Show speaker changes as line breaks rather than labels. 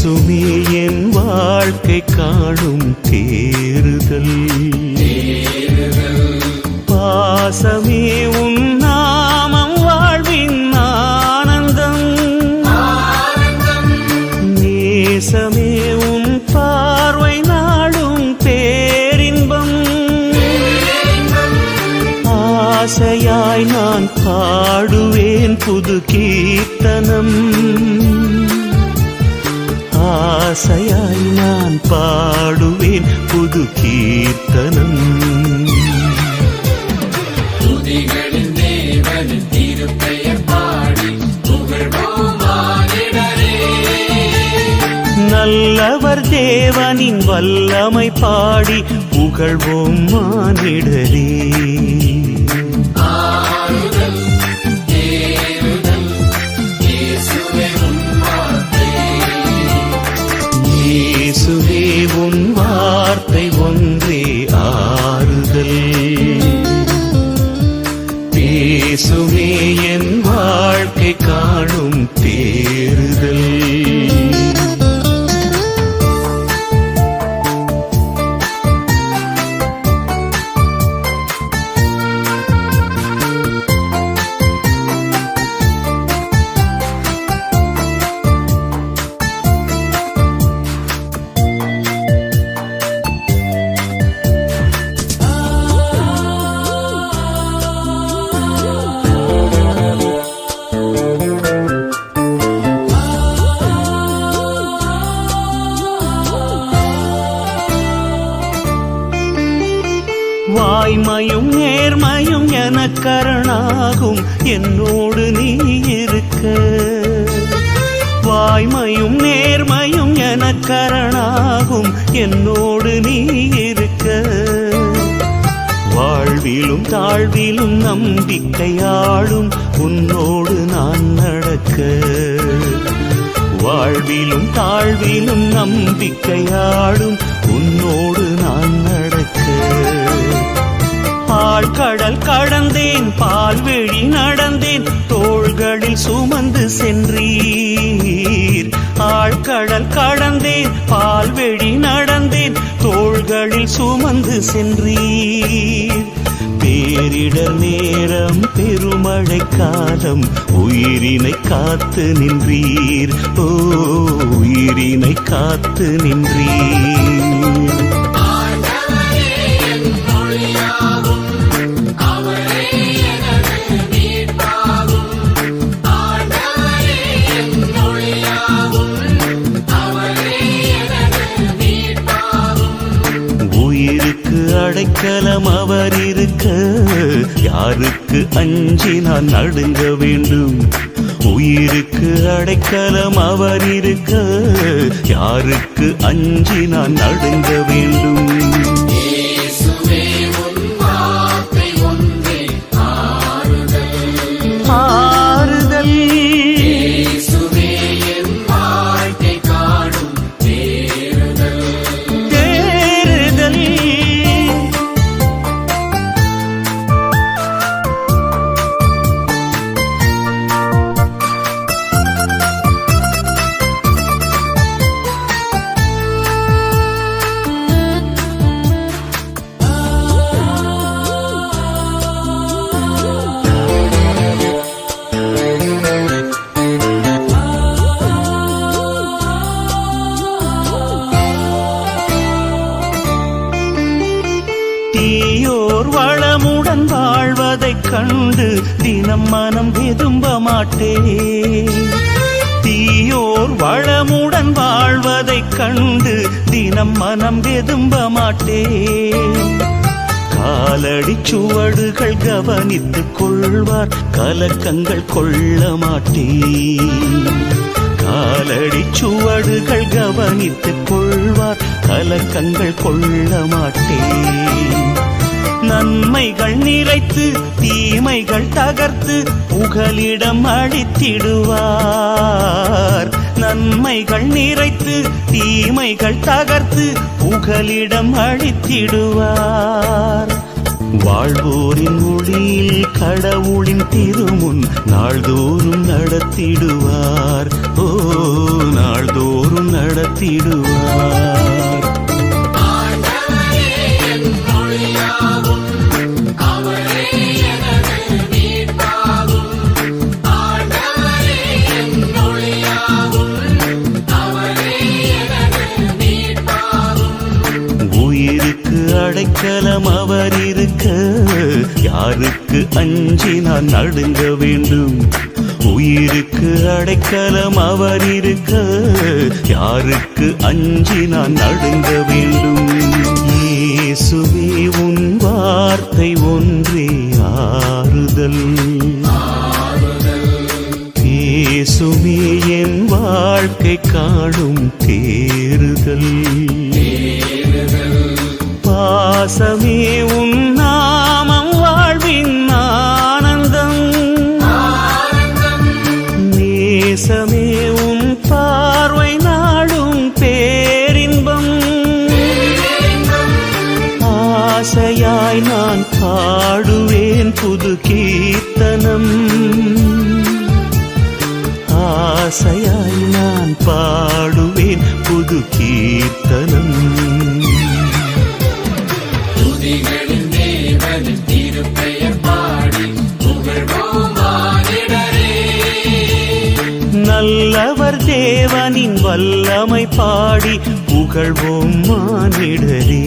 பேசுமே என் வாழ்க்கை காணும் தேறுதல். பாசமே உன் நாமம் வாழ்வின் ஆனந்தம். நேசமே உன் பார்வை நாடும் பேரின்பம். ஆசையாய் நான் பாடுவேன் புது கீர்த்தனம். ஆசையாய் நான் பாடுவேன் புது கீர்த்தனம்.
துதிகளின் தேவனின் திருப்பெயர் பாடி புகழ்வோம் மானிடரே.
நல்லவர் தேவனின் வல்லமை பாடி புகழ்வோம் மானிடரே.
ஆறுதல் தேறுதல் இயேசுவே உன் வார்த்தை.
இயேசுவே உன் வார்த்தை ஒன்றே ஆறுதல். பேசுமே என் வாழ்க்கை காணும் தேறுதல். வாய்மையும் நேர்மையும் எனக்கரணாகும் என்னோடு நீ இருக்க. வாய்மையும் நேர்மையும் எனக்கரணாகும் என்னோடு நீ இருக்க. வாழ்விலும் தாழ்விலும் நம்பிக்கையாடும் உன்னோடு நான் நடக்க. வாழ்விலும் தாழ்விலும் நம்பிக்கையாடும் உன்னோடு நான் நடக்க. ஆழ்கடல் கடந்தேன் பால்வெளி நடந்தேன் தோள்களில் சுமந்து சென்றீர். ஆழ்கடல் கடந்தேன் பால்வெளி நடந்தேன் தோள்களில் சுமந்து சென்றீர். பேரிடர் நேரம் பெருமழை காலம் உயிரினை காத்து நின்றீர். ஓ உயிரினை காத்து நின்றீர். உயிருக்கு அடைக்கலம் அவர் இருக்க யாருக்கு அஞ்சி நான் நடுங்க வேண்டும். உயிருக்கு அடைக்கலம் அவர் இருக்க யாருக்கு அஞ்சி நான் நடுங்க வேண்டும். ஆறுதல் தீயோர் வளமுடன் வாழ்வதைக் கண்டு தினம் மனம் வெதும்ப மாட்டேன். தீயோர் வளமுடன் வாழ்வதைக் கண்டு தினம் மனம் வெதும்ப மாட்டேன். காலடி சுவடுகள் கவனித்துக் கொள்வார் கலக்கங்கள் கொள்ள மாட்டேன். காலடி சுவடுகள் கவனித்துக் கொள்வார் கலக்கங்கள் கொள்ள மாட்டேன். நன்மைகள் நிறைத்து தீமைகள் தகர்த்து புகலிடம் அளித்திடுவார். நன்மைகள் நிறைத்து தீமைகள் தகர்த்து புகலிடம் அளித்திடுவார். வாழ்வோரின் ஒளியில் கடவுளின் திருமுன் நாள்தோறும் நடத்திடுவார். ஓ நாள்தோறும் நடத்திடுவார்.
ஆண்டவரே என் ஒளியாகும், அவரே எனது மீட்பாகும். ஆண்டவரே என் ஒளியாகும், அவரே எனது மீட்பாகும்.
உயிருக்கு அடைக்கலம் அவர் இருக்க, யாருக்கு அஞ்சி நான் நடுங்க வேண்டும்? உயிருக்கு அடைக்கலம் அவர் இருக்க, யாருக்கு அஞ்சி நான் நடுங்க வேண்டும்? இயேசுவே உன் வார்த்தை ஒன்றே ஆறுதல், பேசுமே என் வாழ்க்கை காணும் தேறுதல். பாசமே உன் நாமம் வாழ்வின் ஆனந்தம், நேசமே உன் பார்வை நாடும் பேரின்பம். ஆசையாய் நான் பாடுவேன் புது கீர்த்தனம், ஆசையாய் நான் பாடுவேன் புது கீர்த்தனம்.
துதிகளின் தேவனின் திருப்பெயர் பாடி புகழ்வோம் மானிடரே.
நல்லவர் தேவனின் வல்லமை பாடி புகழ்வோம் மானிடரே.